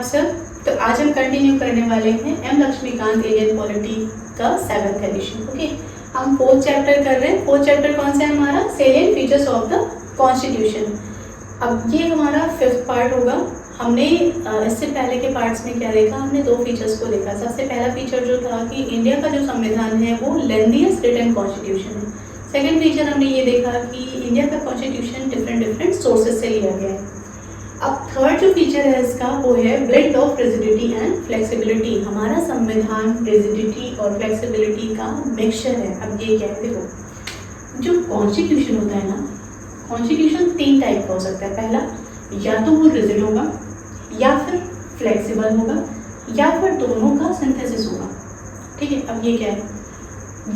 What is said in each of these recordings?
आप सब। तो आज हम कंटिन्यू करने वाले हैं एम लक्ष्मीकांत इंडियन पॉलिटी का 7th एडिशन। ओके, हम 4th चैप्टर कर रहे हैं। 4th चैप्टर कौन सा है हमारा? Salient features of the constitution. अब ये हमारा 5th पार्ट होगा। हमने इससे पहले के पार्ट्स में क्या देखा? हमने 2 फीचर्स को देखा। सबसे पहला फीचर जो था कि इंडिया का जो संविधान है वो लेंथीएस्ट रिटन कॉन्स्टिट्यूशन है। सेकेंड फीचर हमने ये देखा कि इंडिया का कॉन्स्टिट्यूशन डिफरेंट सोर्सेज से लिया गया है। अब थर्ड जो फीचर है इसका वो है blend of rigidity and flexibility. हमारा संविधान रिजिडिटी और फ्लेक्सिबिलिटी का मिक्सचर है। अब ये क्या है? देखो, जो कॉन्स्टिट्यूशन होता है ना, कॉन्स्टिट्यूशन 3 टाइप का हो सकता है। पहला, या तो वो रिजिड होगा, या फिर फ्लेक्सिबल होगा, या फिर दोनों का सिंथेसिस होगा। ठीक है, अब ये क्या है?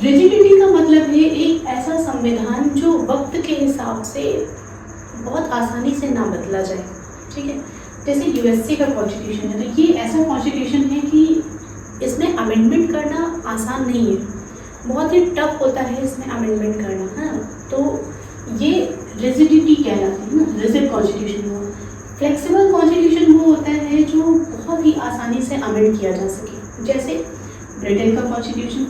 रिजिडिटी का मतलब है एक ऐसा संविधान जो वक्त के हिसाब से बहुत आसानी से ना बदला जाए। ठीक है, जैसे यूएसए का कॉन्स्टिट्यूशन है, तो ये ऐसा कॉन्स्टिट्यूशन है कि इसमें अमेंडमेंट करना आसान नहीं है, बहुत ही टफ होता है इसमें अमेंडमेंट करना, है ना। तो ये रिजिडिटी कहलाती है ना, रिजिड कॉन्स्टिट्यूशन हुआ। फ्लेक्सिबल कॉन्स्टिट्यूशन वो होता है जो बहुत ही आसानी से अमेंड किया जा सके, जैसे ब्रिटेन का कॉन्स्टिट्यूशन।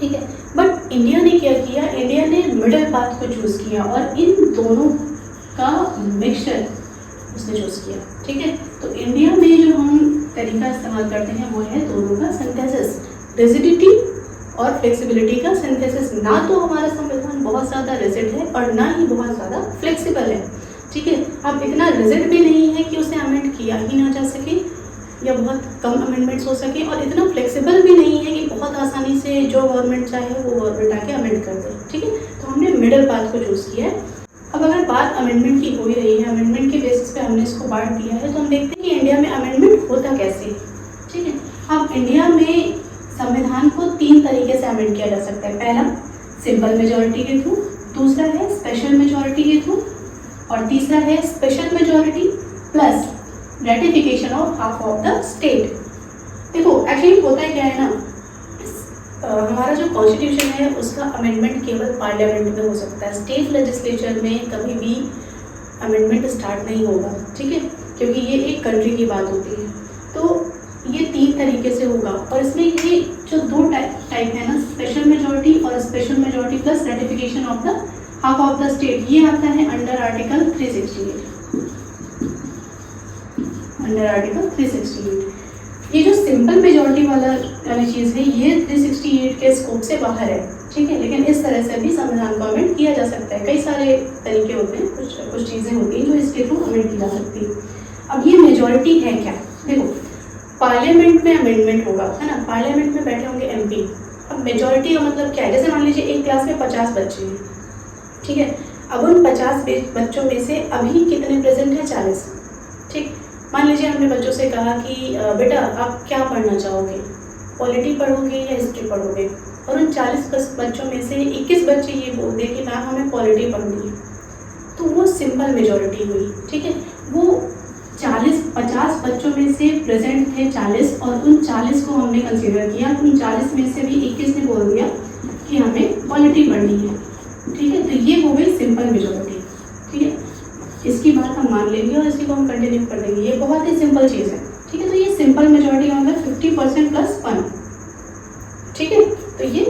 ठीक है, बट इंडिया ने क्या किया? इंडिया ने मिडल पाथ को चूज़ किया और इन दोनों का मिक्सचर उसने चूज़ किया। ठीक है, तो इंडिया में जो हम तरीका इस्तेमाल करते हैं वो है दोनों का सिंथेसिस, रिजिडिटी और फ्लेक्सिबिलिटी का सिंथेसिस। ना तो हमारा संविधान बहुत ज़्यादा रिजिड है और ना ही बहुत ज़्यादा फ्लेक्सिबल है। ठीक है, अब इतना रिजिड भी नहीं है कि उसे अमेंड किया ही ना जा सके या बहुत कम अमेंडमेंट्स हो सके, और इतना फ्लेक्सिबल भी नहीं है कि बहुत आसानी से जो गवर्नमेंट चाहे वो गवर्नमेंट आके अमेंड कर दे। ठीक है, तो हमने मिडल पाथ को चूज़ किया है। अब अगर बात अमेंडमेंट की हो ही रही है, अमेंडमेंट के बेसिस पे हमने इसको बांट दिया है, तो हम देखते हैं कि इंडिया में अमेंडमेंट होता कैसे। ठीक है, अब इंडिया में संविधान को 3 तरीके से अमेंड किया जा सकता है। पहला, सिंपल मेजॉरिटी के थ्रू, दूसरा है स्पेशल मेजॉरिटी के थ्रू, और तीसरा है special majority plus ratification of half of the state. देखो, एक्चुअली होता क्या है ना, हमारा जो कॉन्स्टिट्यूशन है उसका अमेंडमेंट केवल पार्लियामेंट में हो सकता है। स्टेट लेजिस्लेचर में कभी भी अमेंडमेंट स्टार्ट नहीं होगा। ठीक है, क्योंकि ये एक कंट्री की बात होती है। तो ये 3 तरीके से होगा, और इसमें ये जो 2 टाइप है ना, स्पेशल मेजॉरिटी और special majority plus ratification of the half of the state, ये आता है अंडर आर्टिकल 368। अंडर आर्टिकल 368 ये जो सिंपल मेजॉरिटी वाली चीज़ है ये 368 के स्कोप से बाहर है। ठीक है, लेकिन इस तरह से भी संविधान को अमेंड किया जा सकता है। कई सारे तरीके होते हैं, कुछ चीज़ें होती हैं जो इसके थ्रू अमेंड की जा सकती है। अब ये मेजॉरिटी है क्या? देखो, पार्लियामेंट में अमेंडमेंट होगा, है ना, पार्लियामेंट में बैठे होंगे एमपी। अब मेजॉरिटी का मतलब क्या है? जैसे मान लीजिए एक क्लास में 50 बच्चे हैं। ठीक है, अब उन 50 बच्चों में से अभी कितने प्रेजेंट हैं? 40। ठीक, मान लीजिए हमने बच्चों से कहा कि बेटा आप क्या पढ़ना चाहोगे, पॉलिटी पढ़ोगे या हिस्ट्री पढ़ोगे, और उन 40 बच्चों में से 21 बच्चे ये बोलते कि मैम हमें पॉलिटी पढ़नी है, तो वो सिंपल मेजॉरिटी हुई। ठीक है, वो 50 बच्चों में से प्रेजेंट थे 40, और उन 40 को हमने कंसीडर किया, उन 40 में से भी 21 ने बोल दिया कि हमें पॉलिटी पढ़नी है। ठीक है, तो ये हो गई सिंपल मेजॉरिटी। ठीक है, इसकी बात हम मान लेंगे और इसी को हम कंटिन्यू कर देंगे। ये बहुत ही सिंपल चीज़ है। ठीक है, तो ये सिंपल मेजॉरिटी का मतलब 50% प्लस 1। ठीक है, तो ये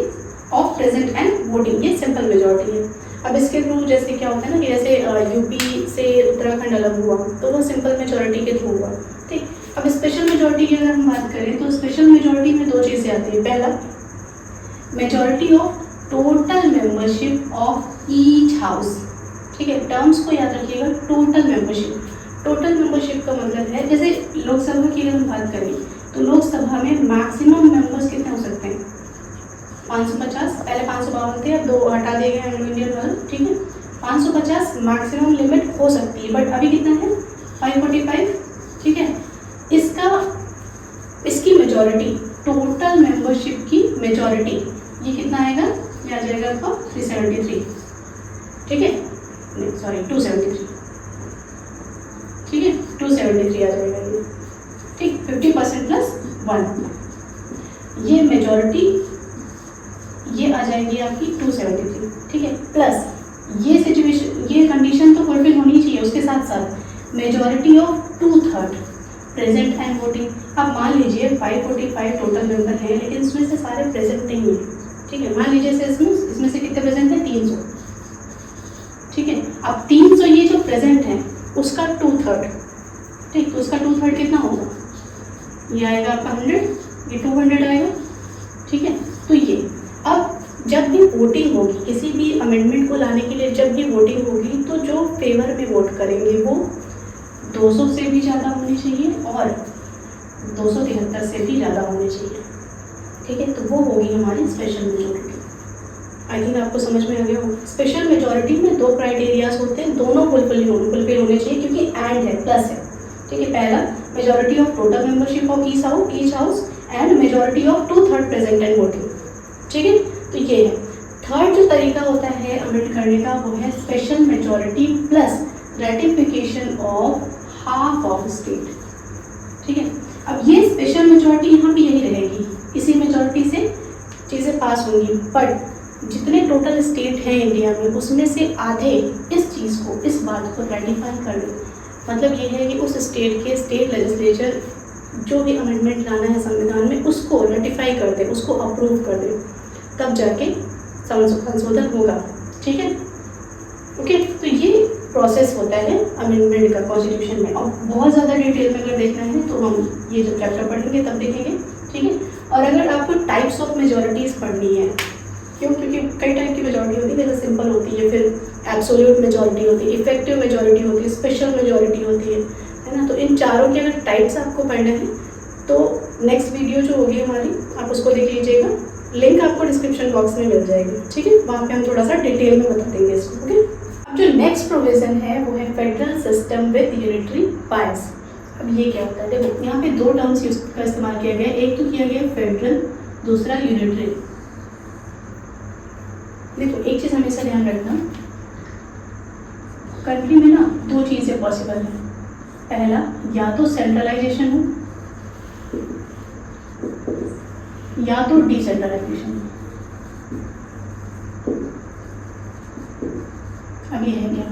ऑफ प्रेजेंट एंड वोटिंग, ये सिंपल मेजॉरिटी है। अब इसके थ्रू जैसे क्या होता है ना कि जैसे यूपी से उत्तराखंड अलग हुआ तो वो सिंपल मेजॉरिटी के थ्रू हुआ। ठीक, अब स्पेशल मेजॉरिटी की अगर हम बात करें तो स्पेशल मेजॉरिटी में 2 चीज़ें आती है। पहला, majority of total membership of each house. ठीक है, टर्म्स को याद रखिएगा। टोटल मेंबरशिप, टोटल मेंबरशिप का मतलब है जैसे लोकसभा की अगर हम बात करें तो लोकसभा में मैक्सिमम मेंबर्स कितने हो सकते हैं? 550। पहले 552 थे, अब 2 हटा दिए गए एंग्लो इंडियन वाले। ठीक है, 550 मैक्सिमम लिमिट हो सकती है, बट अभी कितना है? 545। ठीक है, इसकी मेजॉरिटी, टोटल मेंबरशिप की मेजॉरिटी ये कितना आएगा? ये आ जाएगा आपको 373। ठीक है, सॉरी 273। ठीक है, 273 आ जाएगा ये। ठीक, 50% प्लस 1, ये मेजॉरिटी ये आ जाएगी आपकी 273। ठीक है, प्लस ये सिचुएशन, ये कंडीशन तो फुलफिल होनी चाहिए, उसके साथ साथ majority of 2/3। Present and voting. अब मान लीजिए 545 टोटल मेंबर हैं, लेकिन इसमें से सारे प्रेजेंट नहीं है, ठीक है। मान लीजिए से इसमें से कितने प्रेजेंट है, 300, ठीक है। अब 300 ये जो प्रेजेंट है उसका 2/3, ठीक, तो उसका 2/3 कितना होगा, ये आएगा आपका 100, ये 200 आएगा, ठीक है। तो ये अब जब भी वोटिंग होगी किसी भी अमेंडमेंट को लाने के लिए, जब भी वोटिंग होगी तो जो फेवर में वोट करेंगे वो 200 से भी ज़्यादा होनी चाहिए और 273 से भी ज़्यादा होनी चाहिए, ठीक है। तो वो होगी हमारी स्पेशल मेजॉरिटी। आई थिंक आपको समझ में आ गया होगा। स्पेशल मेजॉरिटी में 2 क्राइटेरियाज होते हैं, दोनों फुलफिल होने चाहिए, क्योंकि एंड है, प्लस है, ठीक है। पहला majority of total membership of each house and majority of 2/3 present and voting, ठीक है। तो ये है। थर्ड जो तरीका होता है अमेंड करने का वो है special majority plus ratification of half of state, ठीक है। अब ये स्पेशल मेजॉरिटी यहाँ भी यही रहेगी, इसी मेजॉरिटी से चीज़ें पास होंगी, बट जितने टोटल स्टेट हैं इंडिया में उसमें से आधे इस चीज़ को, इस बात को रेटिफाई कर दें। मतलब ये है कि उस स्टेट के स्टेट लेजिस्लेचर जो भी अमेंडमेंट लाना है संविधान में उसको रेटिफाई कर दे, उसको अप्रूव कर दे, तब जाके संशोधन होगा, ठीक है। ओके, तो ये प्रोसेस होता है अमेंडमेंट का कॉन्स्टिट्यूशन में। और बहुत ज़्यादा डिटेल में अगर देखना है तो हम ये जो चैप्टर पढ़ेंगे तब देखेंगे, ठीक है। और अगर आपको टाइप्स ऑफ मेजॉरिटीज़ पढ़नी है, क्योंकि कई टाइप की मेजॉरिटी होती है, जैसे सिंपल होती है, फिर एब्सोल्यूट मेजॉरिटी होती है, इफेक्टिव मेजॉरिटी होती है, स्पेशल मेजॉरिटी होती है ना। तो इन चारों के अगर टाइप्स आपको पढ़ने हैं तो नेक्स्ट वीडियो जो होगी हमारी, आप उसको देख लीजिएगा, लिंक आपको डिस्क्रिप्शन बॉक्स में मिल जाएगी, ठीक है। वहाँ पे हम थोड़ा सा डिटेल में बता देंगे इसको, ओके। अब जो नेक्स्ट प्रोविजन है वो है फेडरल सिस्टम विद यूनिटरी बायस। अब ये क्या होता है, देखो यहाँ पे 2 टर्म्स का इस्तेमाल किया गया, एक तो किया गया फेडरल, दूसरा यूनिटरी। देखो एक चीज़ हमेशा ध्यान रखना, कंट्री में ना 2 चीज़ें पॉसिबल हैं। पहला, या तो सेंट्रलाइजेशन हो या तो डिसेंट्रलाइजेशन। अब ये है क्या,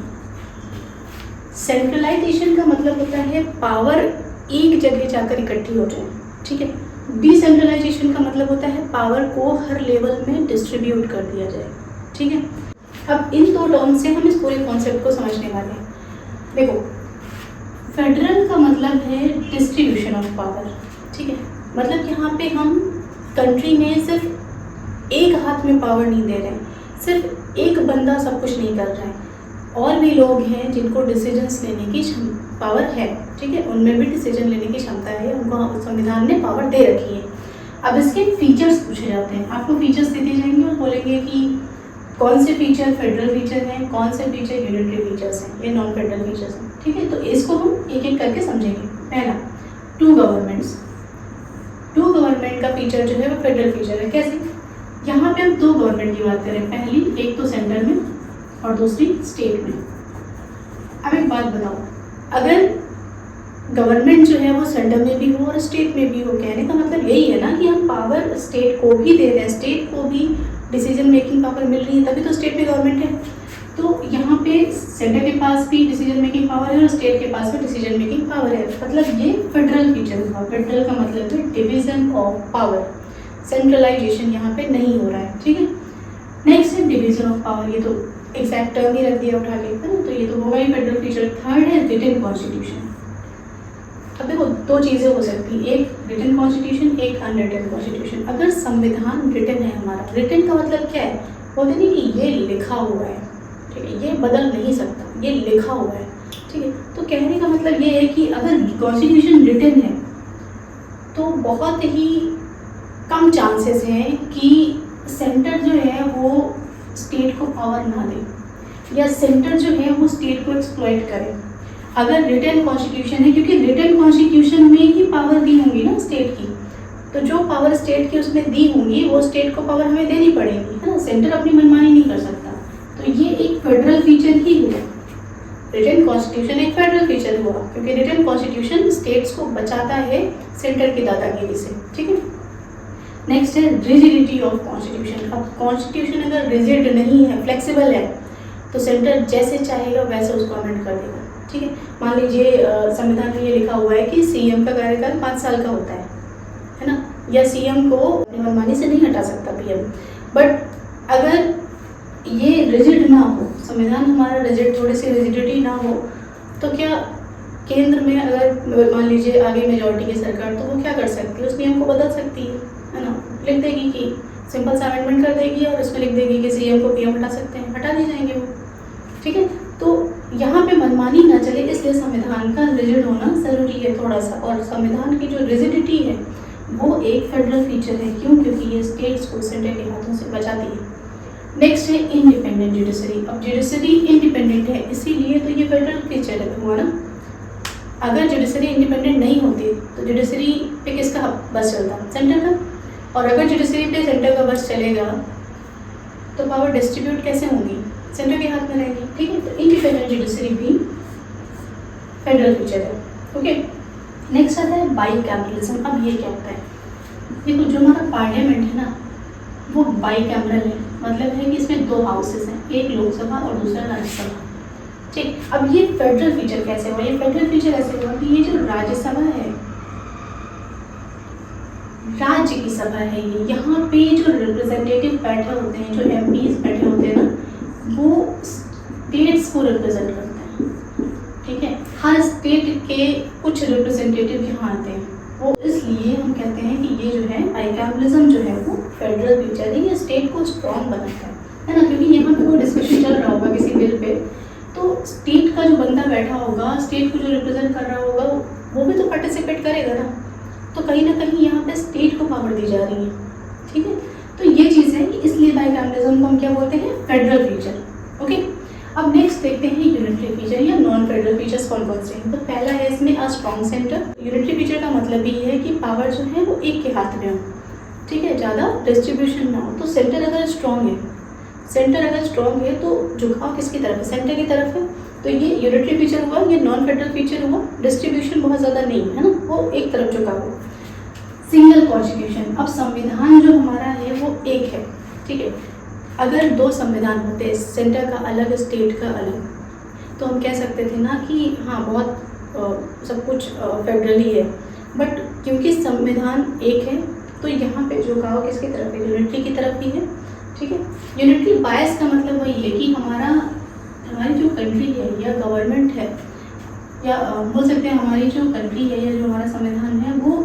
सेंट्रलाइजेशन का मतलब होता है पावर एक जगह जाकर इकट्ठी हो जाए, ठीक है। डिसेंट्रलाइजेशन का मतलब होता है पावर को हर लेवल में डिस्ट्रीब्यूट कर दिया जाए, ठीक है। अब इन 2 टर्म से हम इस पूरे कॉन्सेप्ट को समझने वाले हैं। देखो, फेडरल का मतलब है डिस्ट्रीब्यूशन ऑफ पावर, ठीक है। मतलब यहाँ पे हम कंट्री में सिर्फ एक हाथ में पावर नहीं दे रहे हैं, सिर्फ एक बंदा सब कुछ नहीं कर रहा है, और भी लोग हैं जिनको डिसीजंस लेने की पावर है, ठीक है। उनमें भी डिसीजन लेने की क्षमता है, उनको संविधान ने पावर दे रखी है। अब इसके फीचर्स पूछे जाते हैं, आपको फीचर्स देते जाएंगे और बोलेंगे कि कौन से फीचर फेडरल फीचर हैं, कौन से फीचर यूनिटरी फीचर्स हैं, ये नॉन फेडरल फीचर्स हैं, ठीक है। तो इसको हम एक एक करके समझेंगे। पहला, 2 गवर्नमेंट्स। 2 गवर्नमेंट का फीचर जो है वो फेडरल फीचर है। कैसे, यहाँ पे हम 2 गवर्नमेंट की बात करें, पहली एक तो सेंटर में और दूसरी स्टेट में। अब एक बात बताओ, अगर गवर्नमेंट जो है वो सेंटर में भी हो और स्टेट में भी हो, कहने का मतलब यही है ना कि हम पावर स्टेट को भी दे रहे हैं, स्टेट को भी डिसीजन मेकिंग पावर मिल रही है, तभी तो स्टेट में गवर्नमेंट है। तो यहाँ पे सेंटर के पास भी डिसीजन मेकिंग पावर है और स्टेट के पास भी डिसीजन मेकिंग पावर है, मतलब ये फेडरल फीचर हुआ। फेडरल का मतलब है डिवीजन ऑफ पावर, सेंट्रलाइजेशन यहाँ पे नहीं हो रहा है, ठीक है। नेक्स्ट है डिवीजन ऑफ पावर, ये तो एग्जैक्ट टर्म ही रख दिया उठा के, है ना, तो ये तो होगा ही फेडरल फीचर। थर्ड है रिटन कॉन्स्टिट्यूशन। अब देखो 2 चीज़ें हो सकती हैं, एक रिटन कॉन्स्टिट्यूशन, एक अनरिटन कॉन्स्टिट्यूशन। अगर संविधान रिटन है हमारा, रिटन का मतलब क्या है, बोलते नहीं कि ये लिखा हुआ है, ठीक है, ये बदल नहीं सकता, ये लिखा हुआ है, ठीक है। तो कहने का मतलब ये है कि अगर कॉन्स्टिट्यूशन रिटन है तो बहुत ही कम चांसेस हैं कि सेंटर जो है वो स्टेट को पावर ना दे या सेंटर जो है वो स्टेट को एक्सप्लॉइट करे अगर रिटन कॉन्स्टिट्यूशन है, क्योंकि रिटन कॉन्स्टिट्यूशन में ही पावर दी होंगी ना स्टेट की, तो जो पावर स्टेट की उसमें दी होंगी वो स्टेट को पावर हमें देनी पड़ेगी, है ना। सेंटर अपनी मनमानी नहीं कर सकता, तो ये एक फेडरल फीचर ही हुआ। रिटन कॉन्स्टिट्यूशन एक फेडरल फीचर हुआ क्योंकि रिटन कॉन्स्टिट्यूशन स्टेट्स को बचाता है सेंटर की दादागिरी से, ठीक है। नेक्स्ट है रिजिडिटी ऑफ कॉन्स्टिट्यूशन। अब कॉन्स्टिट्यूशन अगर रिजिड नहीं है, फ्लेक्सिबल है, तो सेंटर जैसे चाहेगा वैसे उसको अमेंड कर देगा, ठीक है, मान लीजिए संविधान में ये लिखा हुआ है कि सीएम का कार्यकाल 5 साल का होता है ना, या सीएम को अपनी मनमानी से नहीं हटा सकता पीएम। बट अगर ये रिजिड ना हो, संविधान हमारा रिजिड, थोड़ी सी रिजिडिटी ना हो, तो क्या केंद्र में अगर मान लीजिए आगे मेजॉरिटी की सरकार, तो वो क्या कर सकती है, उस नियम को बदल सकती है ना, लिख देगी कि सिंपल सा अमेंडमेंट कर देगी और उसमें लिख देगी कि सीएम को पीएम हटा सकते हैं, हटा दिए जाएंगे वो। ठीक है, तो यहाँ पे मनमानी ना चले, इसलिए संविधान का रिजिड होना ज़रूरी है थोड़ा सा। और संविधान की जो रिजिडिटी है वो एक फेडरल फीचर है। क्यों? क्योंकि ये स्टेट्स को सेंटर के हाथों से बचाती है। नेक्स्ट है इंडिपेंडेंट जुडिशरी। अब जुडिशरी इंडिपेंडेंट है, इसीलिए तो ये फेडरल फीचर है हमारा। अगर जुडिशरी इंडिपेंडेंट नहीं होती तो जुडिशरी पे किसका बस चलता? सेंटर का। और अगर जुडिशरी पे सेंटर का बस चलेगा तो पावर डिस्ट्रीब्यूट कैसे होंगी? सेंटर के हाथ में रहेगी। ठीक है, तो इंडिपेंडेंट जुडिशरी भी फेडरल फीचर है। ओके, नेक्स्ट आता है बाईकैमरलिज्म। अब ये क्या होता है? देखो, जो हमारा पार्लियामेंट है ना, वो बाईकैमरल है, मतलब है कि इसमें 2 हाउसेस हैं, एक लोकसभा और दूसरा राज्यसभा। ठीक, अब ये फेडरल फीचर कैसे हुआ? ये फेडरल फीचर ऐसे हुआ कि ये जो राज्यसभा है, राज्य की सभा है ये, यहाँ पे जो रिप्रेजेंटेटिव बैठे होते हैं, जो एमपीज बैठे होते हैं ना, वो स्टेट्स को रिप्रेजेंट करते हैं। ठीक है, हर स्टेट के कुछ रिप्रेजेंटेटिव यहाँ आते हैं, वो इसलिए हम कहते हैं कि ये जो है बाईकैमरलिज्म जो है वो फेडरल फीचर है। ये स्टेट को स्ट्रॉन्ग बनाता है ना, क्योंकि यहाँ पे कोई डिस्कशन चल रहा होगा किसी बिल पे, तो स्टेट का जो बंदा बैठा होगा, स्टेट को जो रिप्रेजेंट कर रहा होगा, वो भी तो पार्टिसिपेट करेगा ना, तो कहीं ना कहीं यहाँ पे स्टेट को पावर दी जा रही है। ठीक है, तो ये चीज़ है कि इसलिए बाईकैमरलिज्म को हम क्या बोलते हैं? Federal feature. ओके, अब नेक्स्ट देखते हैं यूनिटरी फीचर या नॉन फेडरल फीचर्स कौन कौन से हैं। तो पहला है इसमें a strong centre. Unitary feature का मतलब ये है कि पावर जो है वो एक के हाथ में हो। ठीक है, ज़्यादा डिस्ट्रीब्यूशन ना हो। तो सेंटर अगर स्ट्रॉन्ग है, सेंटर अगर स्ट्रॉन्ग है तो झुकाव किसकी तरफ है? सेंटर की तरफ है। तो ये यूनिटरी फीचर हुआ, ये नॉन फेडरल फीचर हुआ। डिस्ट्रीब्यूशन बहुत ज़्यादा नहीं है ना, वो एक तरफ झुका हुआ। Single constitution. अब संविधान जो हमारा है वो एक है। ठीक है, अगर 2 संविधान होते, सेंटर का अलग, स्टेट का अलग, तो हम कह सकते थे ना कि हाँ बहुत सब कुछ फेडरली है। बट क्योंकि संविधान एक है तो यहाँ पे झुकाव किसकी तरफ है? यूनिटरी की तरफ ही है। ठीक है, यूनिटरी बायस का मतलब वही है कि हमारी जो कंट्री है या गवर्नमेंट है, या बोल सकते हैं हमारी जो कंट्री है या जो हमारा संविधान है, वो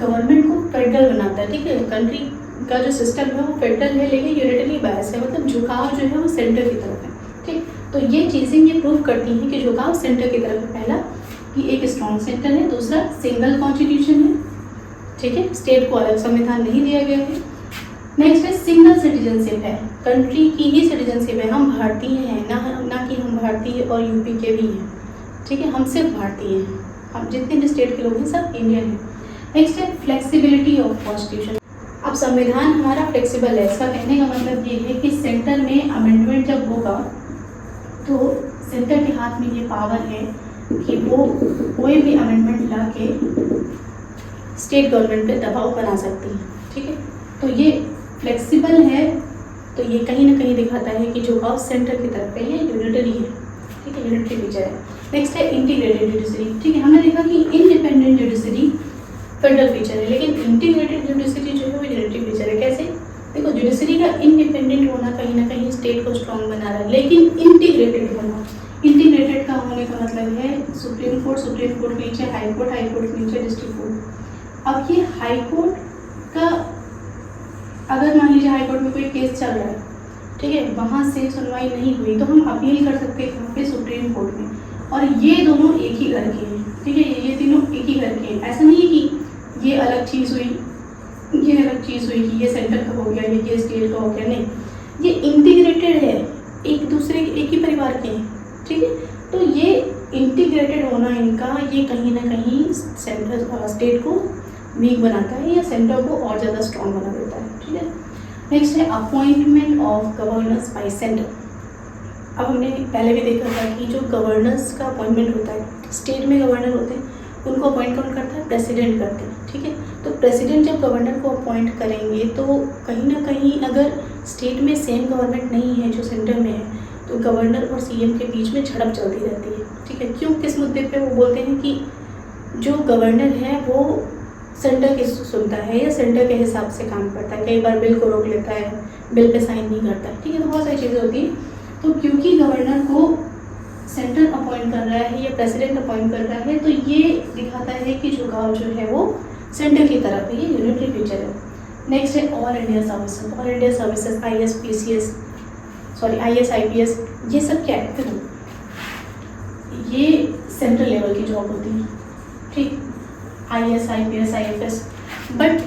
गवर्नमेंट को फेडरल बनाता है। ठीक है, कंट्री का जो सिस्टम है वो फेडरल है, लेकिन यूनिटरी बायस है, मतलब झुकाव जो है वो सेंटर की तरफ है। ठीक, तो ये चीज़ें ये प्रूव करती हैं कि झुकाव सेंटर की तरफ है। पहला कि एक स्ट्रॉन्ग सेंटर है, दूसरा सिंगल कॉन्स्टिट्यूशन है। ठीक है, स्टेट को अलग संविधान नहीं दिया गया है। नेक्स्ट है सिंगल सिटीजनशिप है, कंट्री की ही सिटीजनशिप है। हम भारतीय हैं ना कि हम भारतीय और यूपी के भी हैं। ठीक है, हम सिर्फ भारतीय हैं, हम जितने भी स्टेट के लोग हैं सब इंडियन हैं। नेक्स्ट है फ्लेक्सिबिलिटी ऑफ कॉन्स्टिट्यूशन। अब संविधान हमारा फ्लेक्सिबल है, इसका कहने का मतलब ये है कि सेंटर में अमेंडमेंट जब होगा तो सेंटर के हाथ में ये पावर है कि वो कोई भी अमेंडमेंट ला के स्टेट गवर्नमेंट पे दबाव बना सकती है। ठीक है, तो ये फ्लेक्सिबल है, तो ये कहीं ना कहीं दिखाता है कि झुकाव सेंटर की तरफ है, ये यूनिटरी है। ठीक है, यूनिटरी फीचर है। नेक्स्ट है इंटीग्रेटेड जुडिशरी। ठीक है, हमने देखा कि इंडिपेंडेंट जुडिशरी फेडरल फीचर है, लेकिन इंटीग्रेटेड जुडिशरी जो है वो यूनिटरी फीचर है। कैसे? देखो, जुडिशरी का इंडिपेंडेंट होना कहीं ना कहीं स्टेट को स्ट्रॉन्ग बना रहा है, लेकिन इंटीग्रेटेड होना, इंटीग्रेटेड का होने का मतलब है सुप्रीम कोर्ट के नीचे हाई कोर्ट के नीचे डिस्ट्रिक्ट कोर्ट। अब ये हाई कोर्ट का, अगर मान लीजिए हाई कोर्ट में कोई केस चल रहा है, ठीक है, वहाँ से सुनवाई नहीं हुई तो हम अपील कर सकते हैं वहाँ पे सुप्रीम कोर्ट में, और ये दोनों एक ही घर के हैं। ठीक है, ये तीनों एक ही घर के हैं। ऐसा नहीं है कि ये अलग चीज़ हुई, ये अलग चीज़ हुई कि ये सेंटर का हो गया, ये स्टेट का हो गया, नहीं, ये इंटीग्रेटेड है, एक दूसरे एक ही परिवार के हैं। ठीक है, तो ये इंटीग्रेटेड होना इनका, ये कहीं ना कहीं सेंटर स्टेट को वीक बनाता है या सेंटर को और ज़्यादा स्ट्रॉन्ग बना देता है। ठीक है, नेक्स्ट है appointment of governors bye centre. अब हमने पहले भी देखा था कि जो गवर्नर्स का अपॉइंटमेंट होता है, स्टेट में गवर्नर होते हैं, उनको अपॉइंट कौन करता है? प्रेसिडेंट करते हैं। ठीक है, तो प्रेसिडेंट जब गवर्नर को अपॉइंट करेंगे तो कहीं ना कहीं अगर स्टेट में सेम गवर्नमेंट नहीं है जो सेंटर में है, तो गवर्नर और सीएम के बीच में झड़प चलती रहती है। ठीक है, क्यों, किस मुद्दे पे? वो बोलते हैं कि जो गवर्नर है वो सेंटर की सुनता है या सेंटर के हिसाब से काम करता है, कई बार बिल को रोक लेता है, बिल पे साइन नहीं करता है, ठीक है, तो बहुत सारी चीज़ें होती हैं। तो क्योंकि गवर्नर को सेंटर अपॉइंट कर रहा है या प्रेसिडेंट अपॉइंट कर रहा है, तो ये दिखाता है कि झुकाव जो है वो सेंटर की तरफ है, ये यूनिटरी फीचर है। नेक्स्ट है all India services. All India services IAS PCS sorry IAS IPS, ये सब क्या है? देखो, ये सेंट्रल लेवल की जॉब होती है, ठीक, IAS IPS IFS, but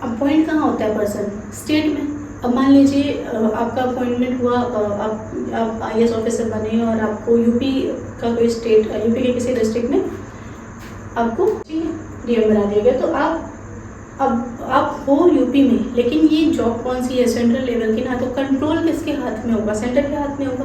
appoint कहाँ होता है पर्सन? स्टेट में। अब मान लीजिए आपका अपॉइंटमेंट हुआ, आप IAS ऑफिसर बने और आपको यूपी का कोई स्टेट, यूपी के किसी डिस्ट्रिक्ट में आपको DM बना दिया गया, तो आप हो यूपी में, लेकिन ये जॉब कौन सी है? सेंट्रल लेवल की ना, तो कंट्रोल किसके हाथ में होगा? सेंटर के हाथ में होगा।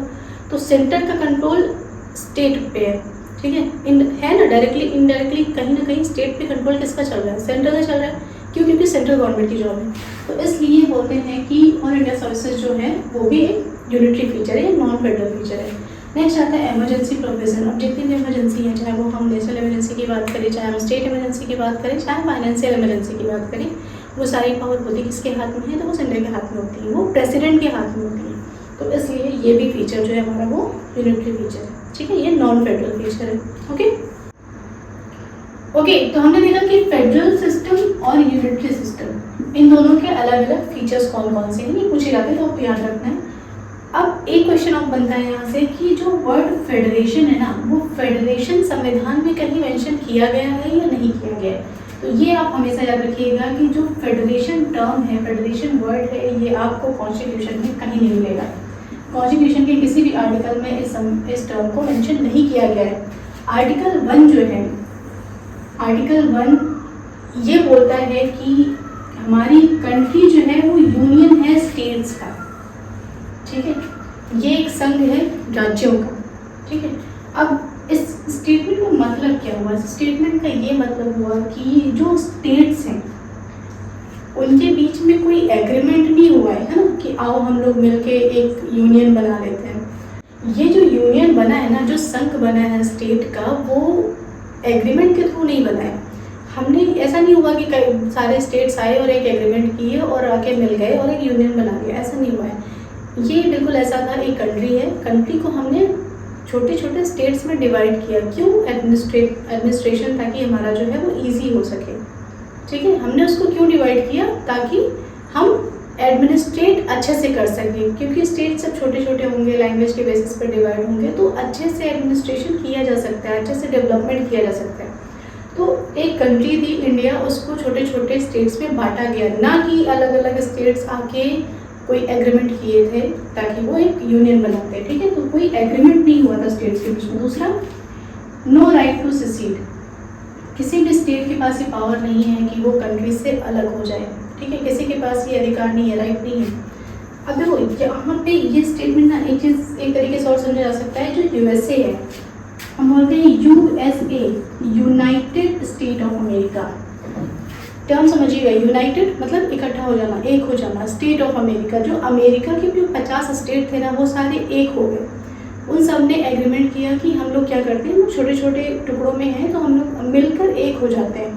तो सेंटर का कंट्रोल स्टेट पे है, ठीक है ना, डायरेक्टली इनडायरेक्टली कहीं ना कहीं स्टेट पे कंट्रोल किसका चल रहा है? सेंटर का चल रहा है। क्यों? क्योंकि सेंट्रल गवर्नमेंट की जॉब है। तो इसलिए बोलते हैं कि ऑल इंडिया सर्विसेज जो है वो भी एक यूनिटरी फीचर है, नॉन फेडरल फीचर है। नेक्स्ट आता है इमरजेंसी प्रोविजन। अब जितनी भी इमरजेंसी है, चाहे वो हम नेशनल इमरजेंसी की बात करें, चाहे हम स्टेट इमरजेंसी की बात करें, चाहे फाइनेंशियल इमरजेंसी की बात करें, वो सारी पावर होती है किसके हाथ में है? तो वो सेंटर के हाथ में होती है, वो प्रेसिडेंट के हाथ में होती है। तो इसलिए ये भी फीचर जो है हमारा वो यूनिटरी फीचर है, ठीक है, ये नॉन फेडरल फीचर है। ओके, तो हमने देखा कि फेडरल सिस्टम और यूनिटरी सिस्टम, इन दोनों के अलग अलग फीचर्स कौन कौन से हैं, ये पूछे जाते हैं, तो आपको याद रखना है। अब एक क्वेश्चन और बनता है यहाँ से कि जो वर्ड फेडरेशन है ना, वो फेडरेशन संविधान में कहीं मेंशन किया गया है या नहीं किया गया है? तो ये आप हमेशा याद रखिएगा कि जो फेडरेशन टर्म है, फेडरेशन वर्ड है, ये आपको कॉन्स्टिट्यूशन में कहीं नहीं मिलेगा। कॉन्स्टिट्यूशन के किसी भी आर्टिकल में इस टर्म को मेंशन नहीं किया गया है। आर्टिकल 1 जो है, आर्टिकल 1 ये बोलता है कि हमारी कंट्री जो है वो यूनियन है स्टेट्स का, ठीक है, ये एक संघ है राज्यों का, ठीक है। अब इस स्टेटमेंट का मतलब क्या हुआ? स्टेटमेंट का ये मतलब हुआ कि जो स्टेट्स हैं उनके बीच में कोई एग्रीमेंट नहीं हुआ है ना, कि आओ हम लोग मिलके एक यूनियन बना लेते हैं। ये जो यूनियन बना है ना, जो संघ बना है स्टेट का, वो एग्रीमेंट के थ्रू नहीं बना है। हमने ऐसा नहीं हुआ कि कई सारे स्टेट्स आए और एक एग्रीमेंट किए और आके मिल गए और एक यूनियन बना लिया, ऐसा नहीं हुआ है। ये बिल्कुल ऐसा था, एक कंट्री है, कंट्री को हमने छोटे छोटे स्टेट्स में डिवाइड किया। क्यों? एडमिनिस्ट्रेशन, ताकि हमारा जो है वो ईजी हो सके, ठीक है। हमने उसको क्यों डिवाइड किया? ताकि हम एडमिनिस्ट्रेट अच्छे से कर सकें, क्योंकि स्टेट सब छोटे छोटे होंगे, लैंग्वेज के बेसिस पर डिवाइड होंगे, तो अच्छे से एडमिनिस्ट्रेशन किया जा सकता है, अच्छे से डेवलपमेंट किया जा सकता है। तो एक कंट्री थी इंडिया, उसको छोटे छोटे स्टेट्स में बांटा गया, ना कि अलग अलग स्टेट्स आके कोई एग्रीमेंट किए थे ताकि वो एक यूनियन बनाते, ठीक है। तो कोई एग्रीमेंट नहीं हुआ था स्टेट्स के बीच में। दूसरा, नो राइट टू सेसीड, किसी भी स्टेट के पास ये पावर नहीं है कि वो कंट्री से अलग हो जाए, ठीक है, किसी के पास ये अधिकार नहीं है, राइट नहीं है। अब देखो यहाँ पे ये स्टेटमेंट ना एक चीज़ एक तरीके से और समझा जा सकता है, जो USA है, हम बोलते हैं USA, United state of America. Term समझिएगा, यूनाइटेड मतलब इकट्ठा हो जाना, एक हो जाना, स्टेट ऑफ अमेरिका, जो अमेरिका के जो 50 स्टेट थे ना, वो सारे एक हो गए। उन सब ने एग्रीमेंट किया कि हम लोग क्या करते हैं, छोटे छोटे टुकड़ों में हैं तो हम लोग मिलकर एक हो जाते हैं,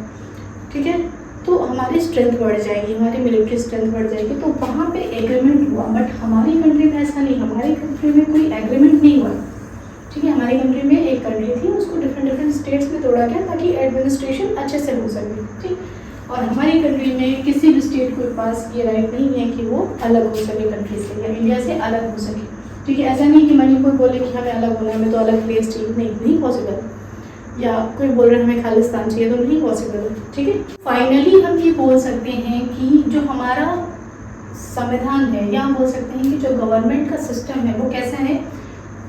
ठीक है, तो हमारी स्ट्रेंथ बढ़ जाएगी, हमारी मिलिट्री स्ट्रेंथ बढ़ जाएगी। तो वहाँ पे एग्रीमेंट हुआ, बट हमारी कंट्री में ऐसा नहीं, हमारी कंट्री में कोई एग्रीमेंट नहीं हुआ, ठीक है। हमारी कंट्री में एक कंट्री थी, उसको डिफरेंट स्टेट्स में तोड़ा गया ताकि एडमिनिस्ट्रेशन अच्छे से हो सके, ठीक। और हमारी कंट्री में किसी भी स्टेट के पास ये राइट नहीं है कि वो अलग हो सके कंट्री से या इंडिया से अलग हो सके, ठीक है। ऐसा नहीं कि मणिपुर बोले कि हमें अलग होना है, हमें तो अलग प्लेस चाहिए, नहीं पॉसिबल। या कोई बोल रहे हैं हमें खालिस्तान चाहिए, तो नहीं पॉसिबल, ठीक है। फाइनली हम ये बोल सकते हैं कि जो हमारा संविधान है, या हम बोल सकते हैं कि जो गवर्नमेंट का सिस्टम है वो कैसा है,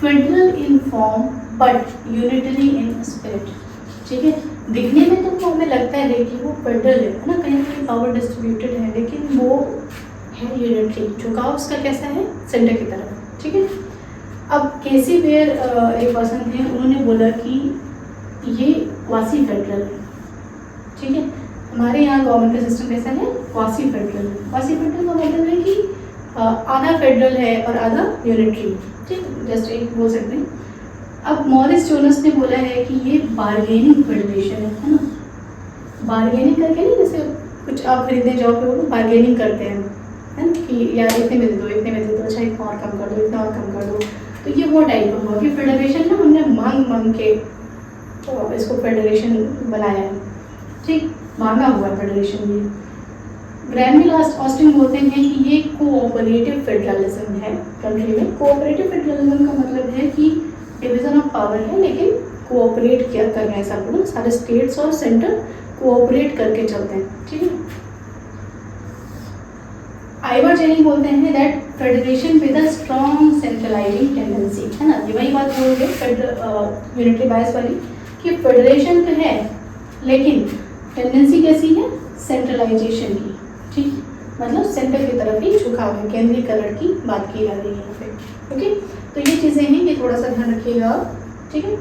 federal in form but unitary in spirit, ठीक है। दिखने में तो हमें लगता है कि वो फेडरल है ना, कहीं ना कहीं पावर डिस्ट्रीब्यूटेड है, लेकिन वो है यूनिटरी, झुकाव उसका कैसा है, सेंटर की तरफ, ठीक है। अब केसी वेयर एक पर्सन थे, उन्होंने बोला कि ये क्वासी फेडरल है, ठीक है। हमारे यहाँ गवर्नमेंट का सिस्टम कैसा है, क्वासी फेडरल। क्वासी फेडरल का मतलब है कि आधा फेडरल है और आधा यूनिटरी, ठीक, जस्ट एक बोल सकते हैं। अब मॉरिस जोनस ने बोला है कि ये बार्गेनिंग फेडरेशन है ना, बार्गेनिंग करके नहीं, जैसे कुछ आप खरीदने जाओ फिर वो बार्गेनिंग करते हैं, है ना, कि यार इतने में दे दो, इतने में दे दो, अच्छा इतना और कम कर दो, इतना और कम कर दो। तो ये वो टाइप का हुआ कि फेडरेशन ना हमने मांग मांग के तो इसको फेडरेशन बनाया है, ठीक, मांगा हुआ फेडरेशन ये। ग्रैमी ऑस्टिन बोलते हैं कि ये कोऑपरेटिव फेडरलिज्म है कंट्री में। कोऑपरेटिव फेडरलिज्म का मतलब है कि डिवीजन ऑफ पावर है लेकिन कोऑपरेट किया कर रहे हैं सब लोग, सारे स्टेट्स और सेंटर कोऑपरेट करके चलते हैं, ठीक है। आइवर जेनिंग बोलते हैं that federation with a strong centralising tendency, है ना, ये वही बात बोल रहे फेडरल यूनिटरी बायस वाली कि फेडरेशन तो है लेकिन टेंडेंसी कैसी है, सेंट्रलाइजेशन की, ठीक, मतलब सेंटर की तरफ ही झुकाव है, केंद्रीकरण की बात की जा रही है यहाँ पे, ओके। तो ये चीज़ें हैं, ये थोड़ा सा ध्यान रखिएगा, ठीक है।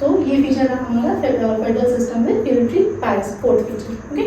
तो ये फीचर हमारा फेडरल सिस्टम में यूनिटरी बायस, फोर्थ फीचर, ओके।